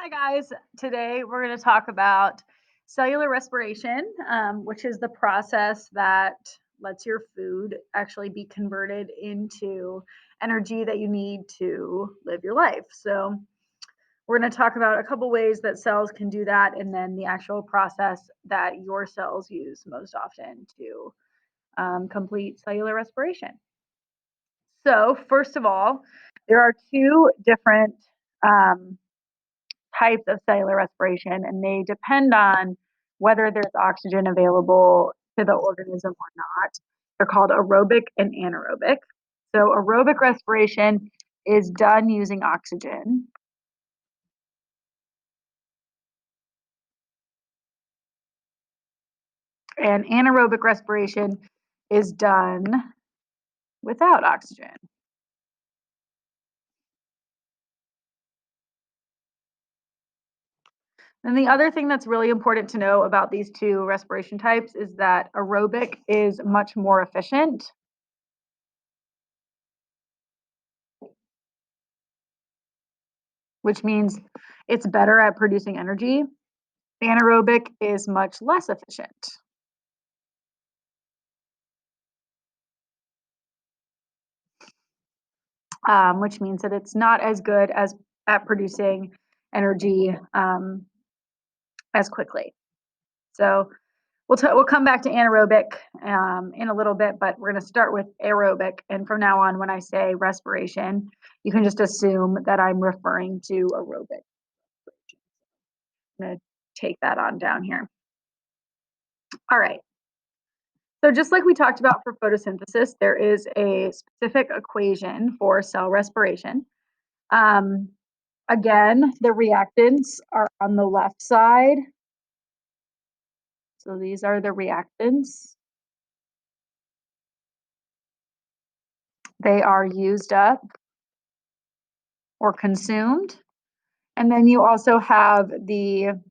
Hi, guys. Today we're going to talk about cellular respiration, which is the process that lets your food actually be converted into energy that you need to live your life. So, we're going to talk about a couple ways that cells can do that, and then the actual process that your cells use most often to complete cellular respiration. So, first of all, there are two different um, types of cellular respiration, and they depend on whether there's oxygen available to the organism or not. They're called aerobic and anaerobic. So, aerobic respiration is done using oxygen, and anaerobic respiration is done without oxygen. And the other thing that's really important to know about these two respiration types is that aerobic is much more efficient, which means it's better at producing energy. Anaerobic is much less efficient. Which means that it's not as good as at producing energy as quickly. So we'll come back to anaerobic in a little bit, but we're going to start with aerobic. And from now on, when I say respiration, you can just assume that I'm referring to aerobic. I'm going to take that on down here. All right. So just like we talked about for photosynthesis, there is a specific equation for cell respiration. Again, the reactants are on the left side. So these are the reactants. They are used up or consumed. And then you also have the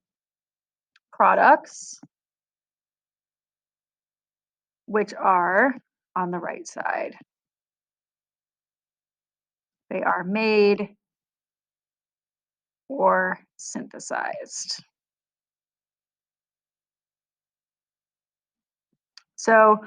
products, which are on the right side. They are made or synthesized. So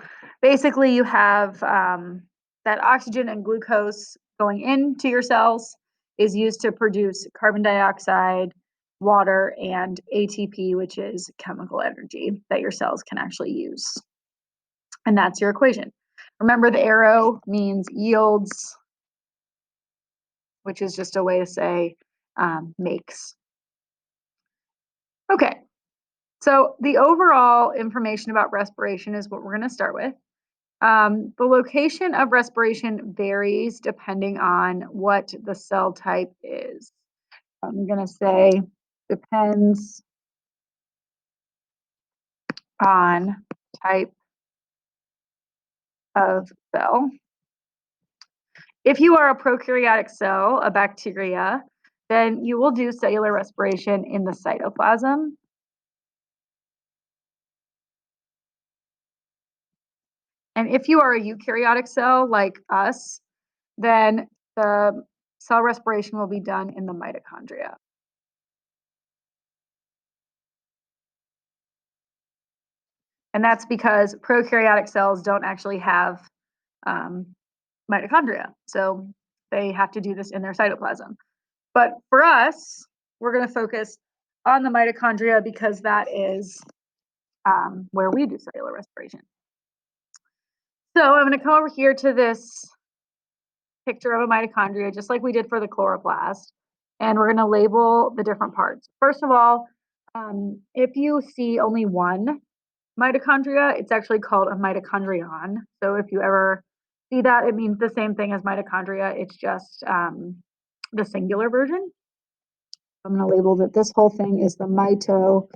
basically, you have that oxygen and glucose going into your cells is used to produce carbon dioxide, water, and ATP, which is chemical energy that your cells can actually use. And that's your equation. Remember, the arrow means yields, which is just a way to say makes. Okay, so the overall information about respiration is what we're going to start with. The location of respiration varies depending on what the cell type is. I'm going to say depends on type of cell. If you are a prokaryotic cell, a bacteria, then you will do cellular respiration in the cytoplasm. And if you are a eukaryotic cell like us, then the cell respiration will be done in the mitochondria. And that's because prokaryotic cells don't actually have mitochondria. So they have to do this in their cytoplasm. But for us, we're going to focus on the mitochondria because that is where we do cellular respiration. So I'm going to come over here to this picture of a mitochondria, just like we did for the chloroplast. And we're going to label the different parts. First of all, if you see only one mitochondria, it's actually called a mitochondrion. So if you ever see that, it means the same thing as mitochondria. It's just the singular version. I'm going to label that this whole thing is the mitochondrion.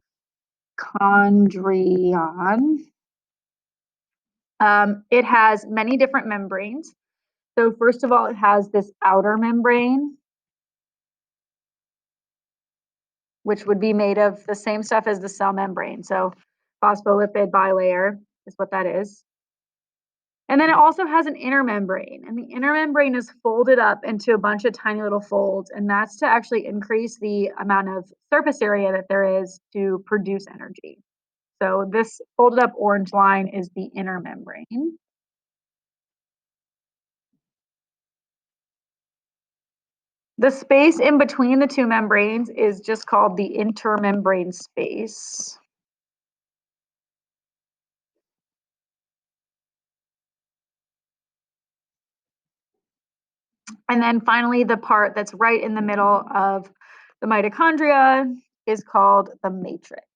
It has many different membranes. So first of all, it has this outer membrane, which would be made of the same stuff as the cell membrane. So phospholipid bilayer is what that is. And then it also has an inner membrane, and the inner membrane is folded up into a bunch of tiny little folds, and that's to actually increase the amount of surface area that there is to produce energy. So this folded up orange line is the inner membrane. The space in between the two membranes is just called the intermembrane space. And then finally, the part that's right in the middle of the mitochondria is called the matrix.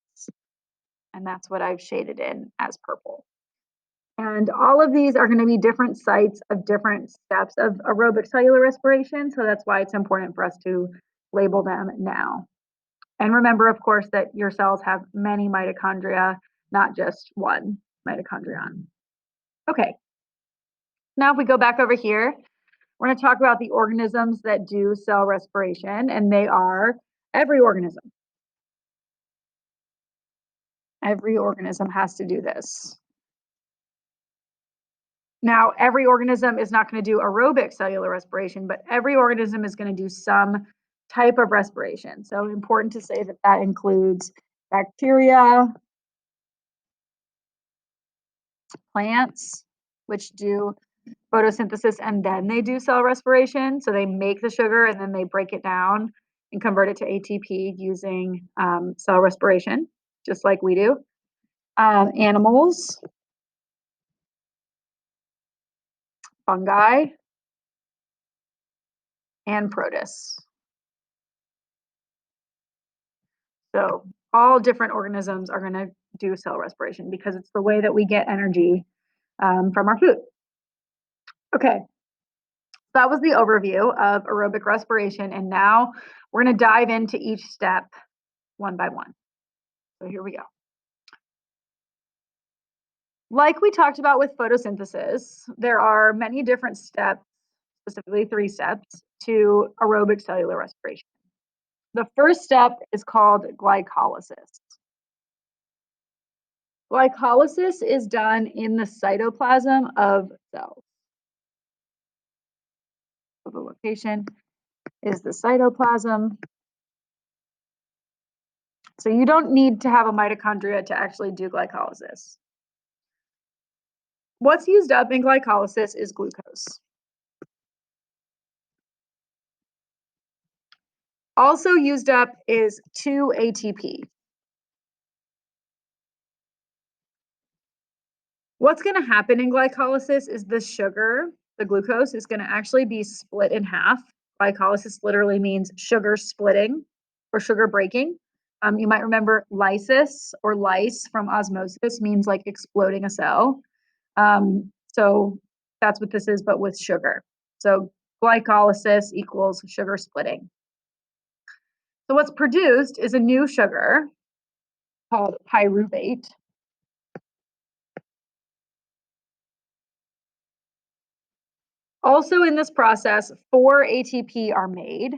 And that's what I've shaded in as purple. And all of these are going to be different sites of different steps of aerobic cellular respiration. So that's why it's important for us to label them now. And remember, of course, that your cells have many mitochondria, not just one mitochondrion. Okay, now if we go back over here, we're going to talk about the organisms that do cell respiration, and they are every organism. Every organism has to do this. Now, every organism is not going to do aerobic cellular respiration, but every organism is going to do some type of respiration. So important to say that that includes bacteria, plants, which do photosynthesis and then they do cell respiration. So they make the sugar and then they break it down and convert it to ATP using cell respiration, just like we do. Animals, fungi, and protists. So all different organisms are going to do cell respiration because it's the way that we get energy from our food. Okay, that was the overview of aerobic respiration. And now we're going to dive into each step one by one. So here we go. Like we talked about with photosynthesis, there are many different steps, specifically 3 steps, to aerobic cellular respiration. The first step is called glycolysis. Glycolysis is done in the cytoplasm of cells. So the location is the cytoplasm. So you don't need to have a mitochondria to actually do glycolysis. What's used up in glycolysis is glucose. Also used up is 2 ATP. What's going to happen in glycolysis is the sugar, the glucose, is going to actually be split in half. Glycolysis literally means sugar splitting or sugar breaking. You might remember lysis or lyse from osmosis means like exploding a cell. So that's what this is, but with sugar. So glycolysis equals sugar splitting. So what's produced is a new sugar called pyruvate. Also in this process, 4 ATP are made.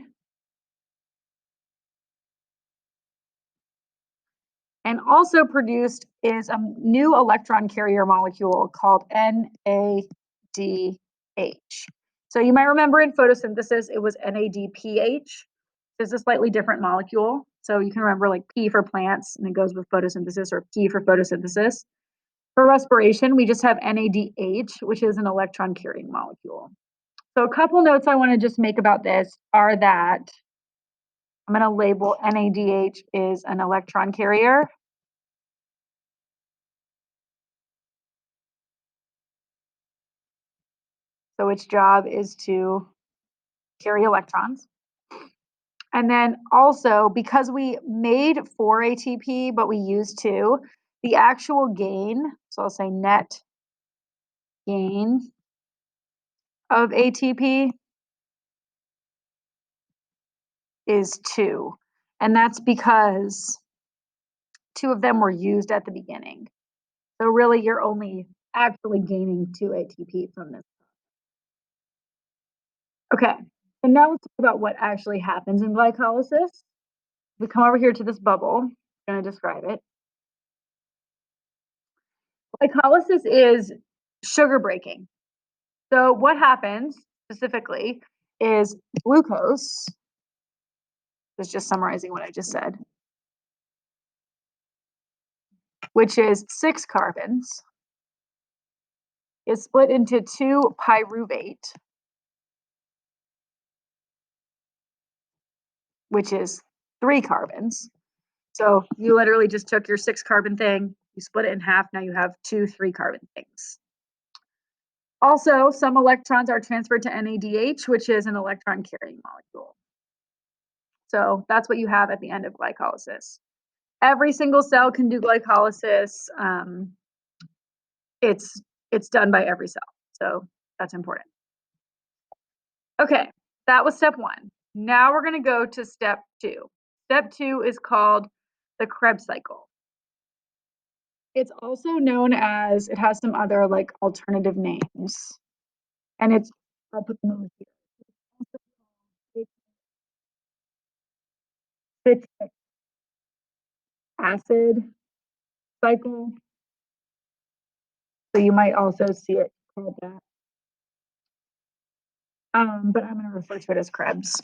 And also produced is a new electron carrier molecule called NADH. So you might remember in photosynthesis, it was NADPH. It's a slightly different molecule. So you can remember like P for plants, and it goes with photosynthesis, or P for photosynthesis. For respiration, we just have NADH, which is an electron carrying molecule. So a couple notes I want to just make about this are that I'm going to label NADH is an electron carrier. So its job is to carry electrons. And then also, because we made 4 ATP, but we used 2, the actual gain, so I'll say net gain of ATP is 2. And that's because 2 of them were used at the beginning. So really, you're only actually gaining 2 ATP from this. Okay, so now let's talk about what actually happens in glycolysis. We come over here to this bubble. I'm going to describe it. Glycolysis is sugar breaking. So what happens specifically is glucose, is just summarizing what I just said, which is 6 carbons, is split into 2 pyruvate, which is 3 carbons. So you literally just took your 6 carbon thing, you split it in half, now you have 2 3 carbon things. Also, some electrons are transferred to NADH, which is an electron carrying molecule. So that's what you have at the end of glycolysis. Every single cell can do glycolysis. It's done by every cell. So that's important. Okay, that was step 1. Now we're going to go to step 2. Step 2 is called the Krebs cycle. It's also known as, it has some other like alternative names. And it's, I'll put them over here. Citric acid cycle. So you might also see it called that. But I'm going to refer to it as Krebs.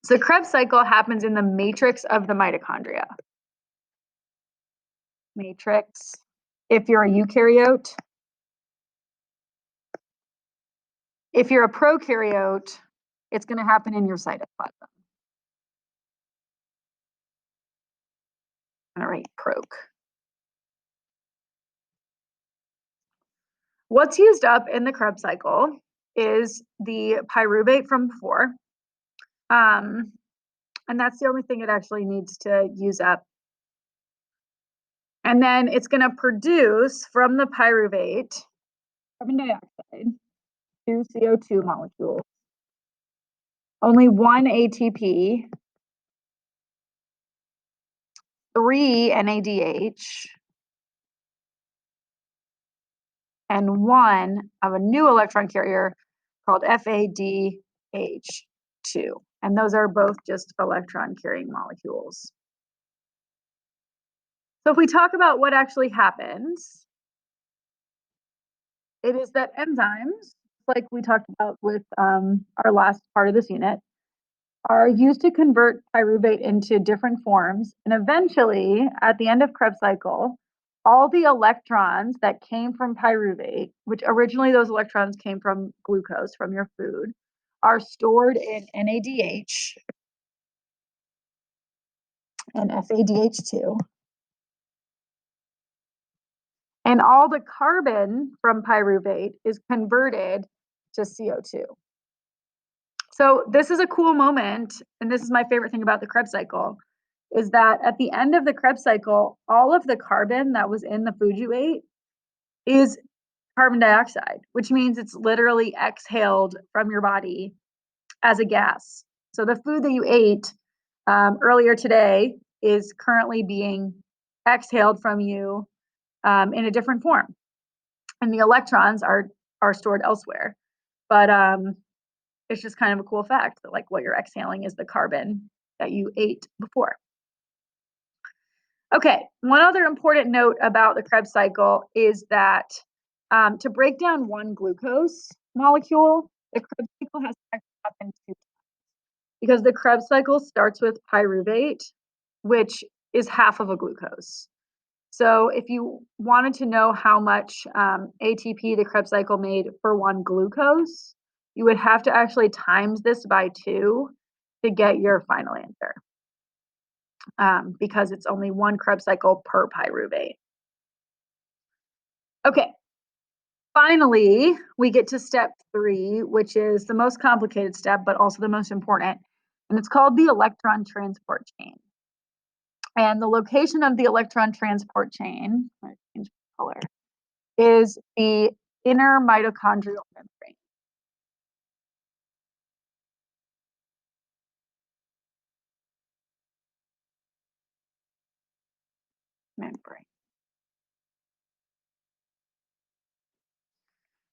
So Krebs cycle happens in the matrix of the mitochondria. Matrix. If you're a eukaryote, if you're a prokaryote, it's going to happen in your cytoplasm. I'm going to write proc. What's used up in the Krebs cycle is the pyruvate from before. And that's the only thing it actually needs to use up. And then it's going to produce from the pyruvate carbon dioxide, 2 CO2 molecules, only 1 ATP, 3 NADH, and 1 of a new electron carrier called FADH2. And those are both just electron carrying molecules. So if we talk about what actually happens, it is that enzymes, like we talked about with our last part of this unit, are used to convert pyruvate into different forms. And eventually, at the end of Krebs cycle, all the electrons that came from pyruvate, which originally those electrons came from glucose, from your food, are stored in NADH and FADH2. And all the carbon from pyruvate is converted to CO2. So this is a cool moment, and this is my favorite thing about the Krebs cycle, is that at the end of the Krebs cycle, all of the carbon that was in the food you ate is carbon dioxide, which means it's literally exhaled from your body as a gas. So the food that you ate earlier today is currently being exhaled from you in a different form. And the electrons are stored elsewhere. But it's just kind of a cool fact that like what you're exhaling is the carbon that you ate before. Okay, one other important note about the Krebs cycle is that to break down one glucose molecule, the Krebs cycle has to happen 2 times because the Krebs cycle starts with pyruvate, which is half of a glucose. So if you wanted to know how much ATP the Krebs cycle made for one glucose, you would have to actually times this by 2 to get your final answer. Because it's only 1 Krebs cycle per pyruvate. Okay, finally, we get to step 3, which is the most complicated step, but also the most important, and it's called the electron transport chain. And the location of the electron transport chain, let's change color, is the inner mitochondrial membrane.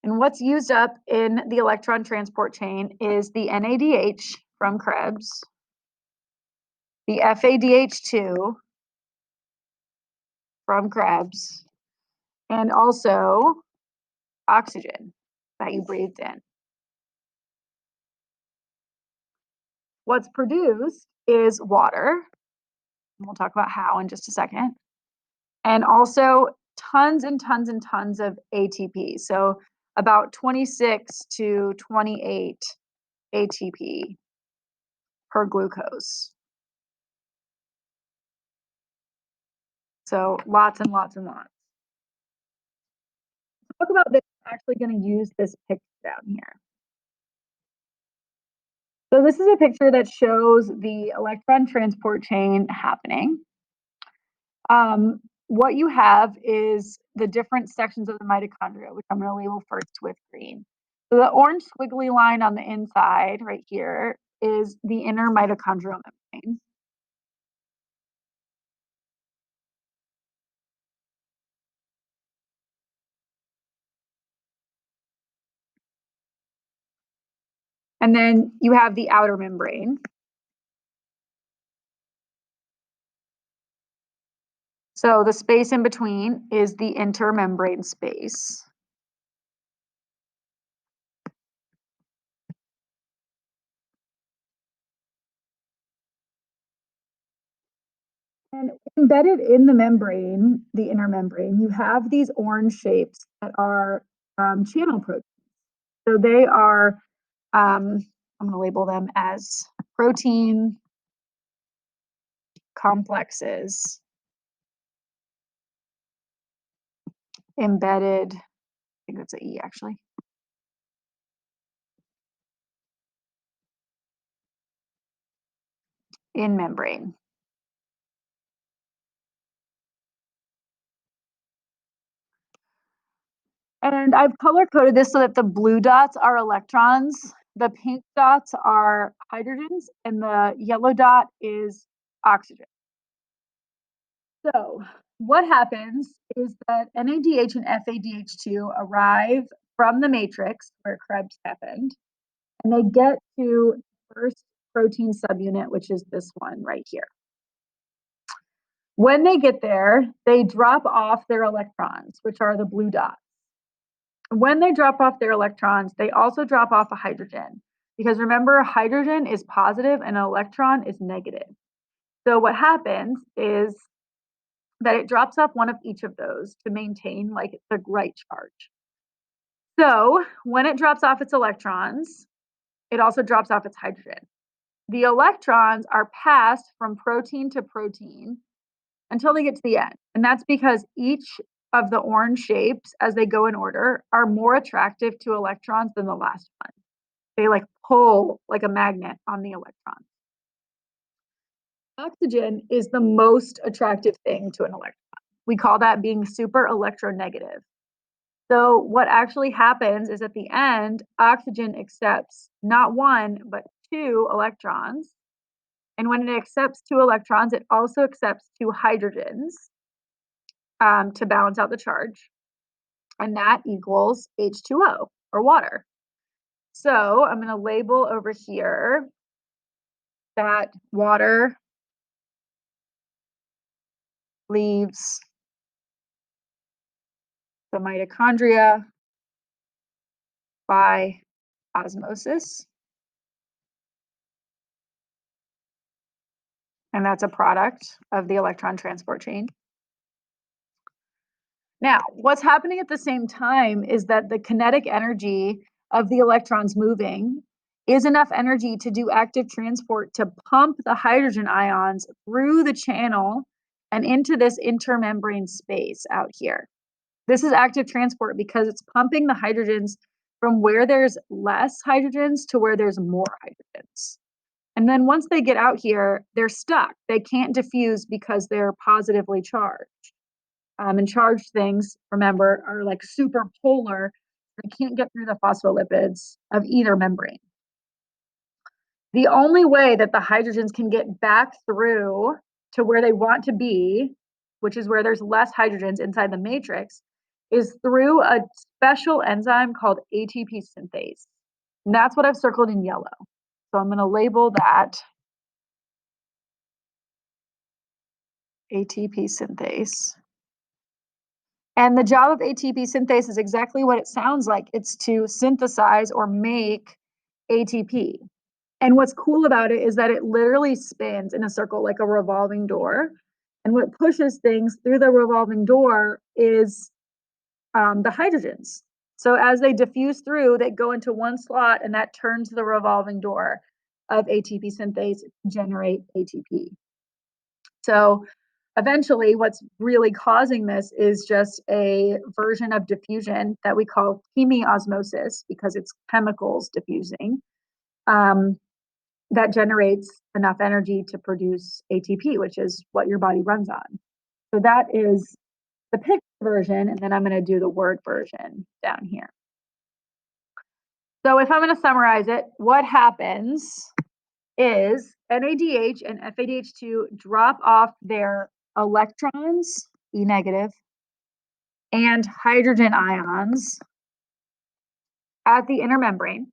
And what's used up in the electron transport chain is the NADH from Krebs, the FADH2 from Krebs, and also oxygen that you breathed in. What's produced is water. We'll talk about how in just a second. And also tons and tons and tons of ATP. So about 26 to 28 ATP per glucose. So lots and lots and lots. Talk about this. I'm actually going to use this picture down here. So this is a picture that shows the electron transport chain happening. What you have is the different sections of the mitochondria, which I'm going to label first with green. So the orange squiggly line on the inside right here is the inner mitochondrial membrane. And then you have the outer membrane. So the space in between is the intermembrane space. And embedded in the membrane, the inner membrane, you have these orange shapes that are channel proteins. So they are, I'm going to label them as protein complexes embedded, I think that's an E actually, in membrane. And I've color coded this so that the blue dots are electrons, the pink dots are hydrogens, and the yellow dot is oxygen. So what happens is that NADH and FADH2 arrive from the matrix where Krebs happened, and they get to the first protein subunit, which is this one right here. When they get there, they drop off their electrons, which are the blue dots. When they drop off their electrons, they also drop off a hydrogen, because remember, hydrogen is positive and an electron is negative. So what happens is that it drops off one of each of those to maintain like the right charge. So when it drops off its electrons, it also drops off its hydrogen. The electrons are passed from protein to protein until they get to the end. And that's because each of the orange shapes, as they go in order, are more attractive to electrons than the last one. They like pull like a magnet on the electrons. Oxygen is the most attractive thing to an electron. We call that being super electronegative. So what actually happens is at the end, oxygen accepts not one, but two electrons. And when it accepts two electrons, it also accepts two hydrogens to balance out the charge. And that equals H2O, or water. So I'm going to label over here that water leaves the mitochondria by osmosis. And that's a product of the electron transport chain. Now, what's happening at the same time is that the kinetic energy of the electrons moving is enough energy to do active transport to pump the hydrogen ions through the channel and into this intermembrane space out here. This is active transport because it's pumping the hydrogens from where there's less hydrogens to where there's more hydrogens. And then once they get out here, they're stuck. They can't diffuse because they're positively charged. And charged things, remember, are like super polar. They can't get through the phospholipids of either membrane. The only way that the hydrogens can get back through to where they want to be, which is where there's less hydrogens inside the matrix, is through a special enzyme called ATP synthase. And that's what I've circled in yellow. So I'm going to label that ATP synthase. And the job of ATP synthase is exactly what it sounds like. It's to synthesize or make ATP. And what's cool about it is that it literally spins in a circle like a revolving door. And what pushes things through the revolving door is the hydrogens. So as they diffuse through, they go into one slot, and that turns the revolving door of ATP synthase to generate ATP. So eventually, what's really causing this is just a version of diffusion that we call chemiosmosis, because it's chemicals diffusing, that generates enough energy to produce ATP, which is what your body runs on. So that is the picture version, and then I'm going to do the word version down here. So if I'm going to summarize it, what happens is NADH and FADH2 drop off their electrons, E negative, and hydrogen ions at the inner membrane.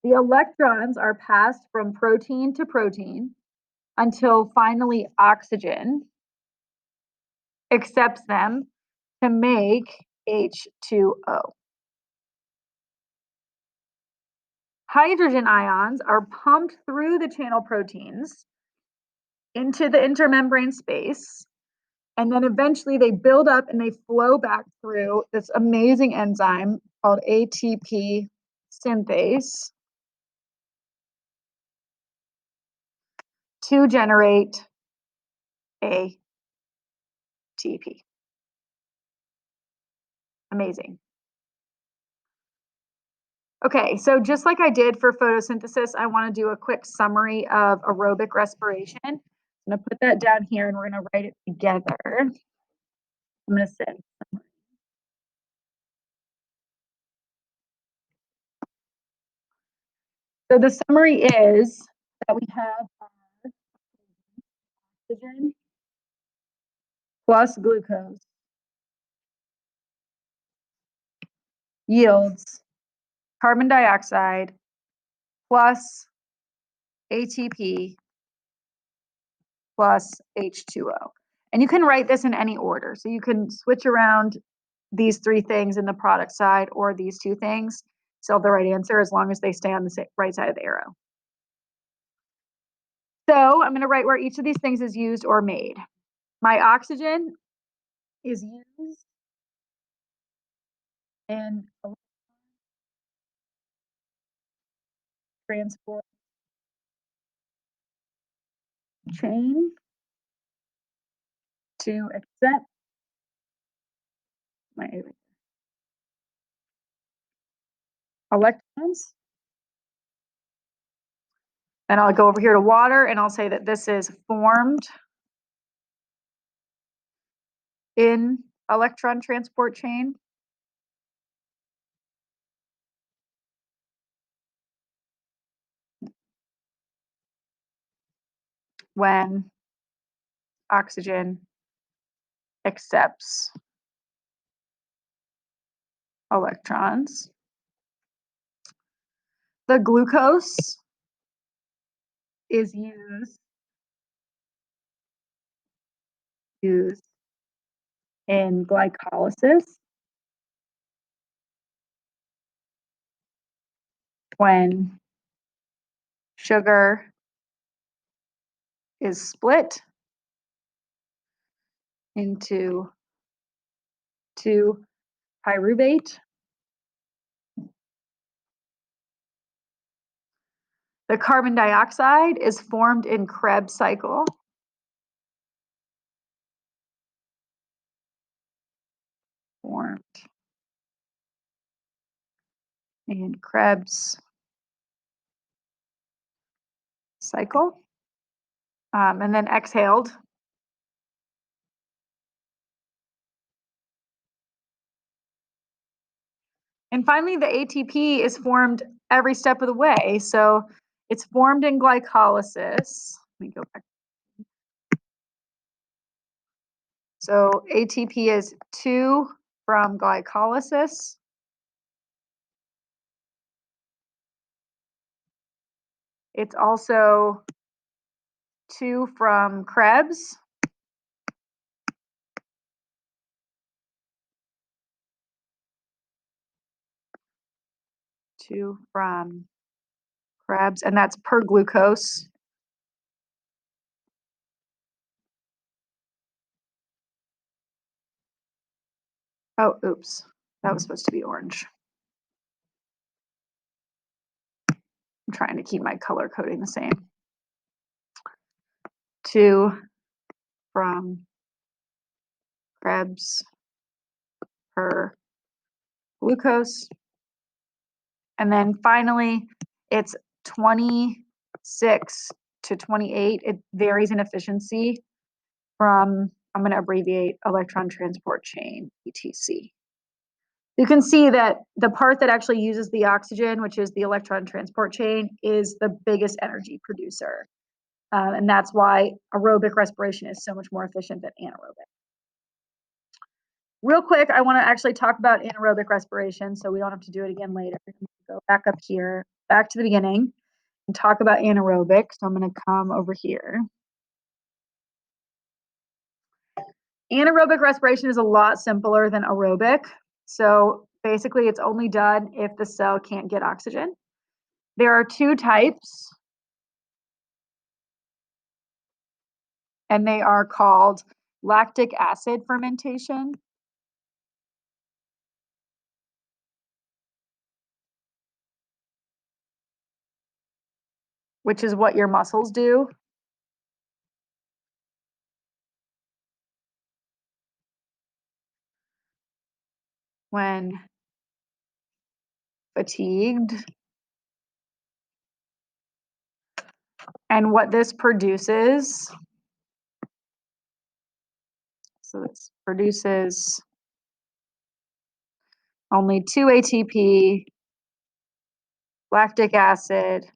The electrons are passed from protein to protein until finally oxygen accepts them to make H2O. Hydrogen ions are pumped through the channel proteins into the intermembrane space, and then eventually they build up and they flow back through this amazing enzyme called ATP synthase to generate ATP. Amazing. Okay, so just like I did for photosynthesis, I want to do a quick summary of aerobic respiration. I'm going to put that down here and we're going to write it together. I'm going to say, so the summary is that we have oxygen plus glucose yields carbon dioxide plus ATP plus H2O. And you can write this in any order. So you can switch around these three things in the product side or these two things. So the right answer as long as they stay on the right side of the arrow. So I'm going to write where each of these things is used or made. My oxygen is used in transport chain to accept my electrons. And I'll go over here to water and I'll say that this is formed in electron transport chain. When oxygen accepts electrons. The glucose is used in glycolysis when sugar is split into 2-pyruvate. The carbon dioxide is formed in Krebs cycle. Formed in Krebs cycle. And then exhaled. And finally, the ATP is formed every step of the way. So it's formed in glycolysis. Let me go back. So ATP is 2 from glycolysis. It's also 2 from Krebs. 2 from Krebs, and that's per glucose. Oh, oops, that was supposed to be orange. I'm trying to keep my color coding the same. 2 from Krebs per glucose. And then finally, it's 26 to 28. It varies in efficiency from, I'm going to abbreviate, electron transport chain, ETC. You can see that the part that actually uses the oxygen, which is the electron transport chain, is the biggest energy producer. And that's why aerobic respiration is so much more efficient than anaerobic. Real quick, I want to actually talk about anaerobic respiration so we don't have to do it again later. Go back up here, back to the beginning, and talk about anaerobic. So I'm going to come over here. Anaerobic respiration is a lot simpler than aerobic. So basically, it's only done if the cell can't get oxygen. There are 2 types, and they are called lactic acid fermentation, which is what your muscles do. When fatigued. And what this produces, so this produces only 2 ATP, lactic acid,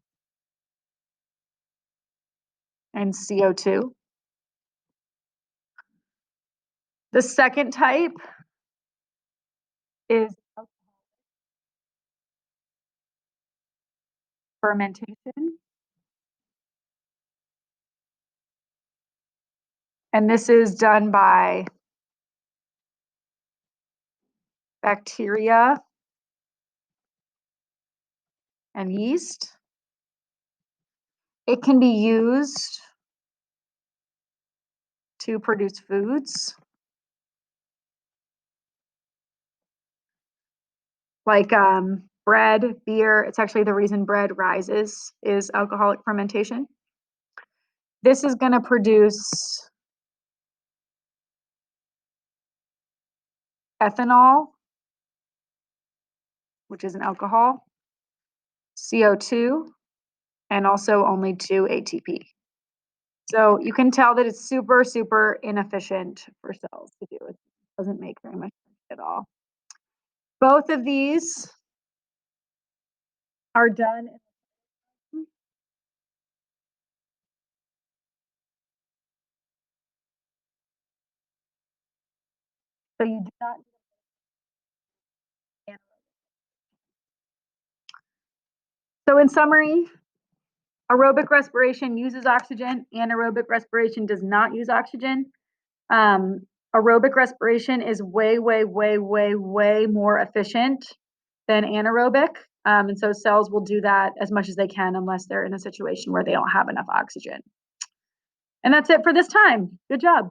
and CO2. The second type is fermentation. And this is done by bacteria and yeast. It can be used to produce foods like bread, beer. It's actually the reason bread rises is alcoholic fermentation. This is going to produce ethanol, which is an alcohol, CO2, and also only 2 ATP. So you can tell that it's super, super inefficient for cells to do. It doesn't make very much sense at all. Both of these are done. So you do not. So in summary, aerobic respiration uses oxygen, anaerobic respiration does not use oxygen. Aerobic respiration is way, way, way, way, way more efficient than anaerobic. And so cells will do that as much as they can unless they're in a situation where they don't have enough oxygen. And that's it for this time. Good job.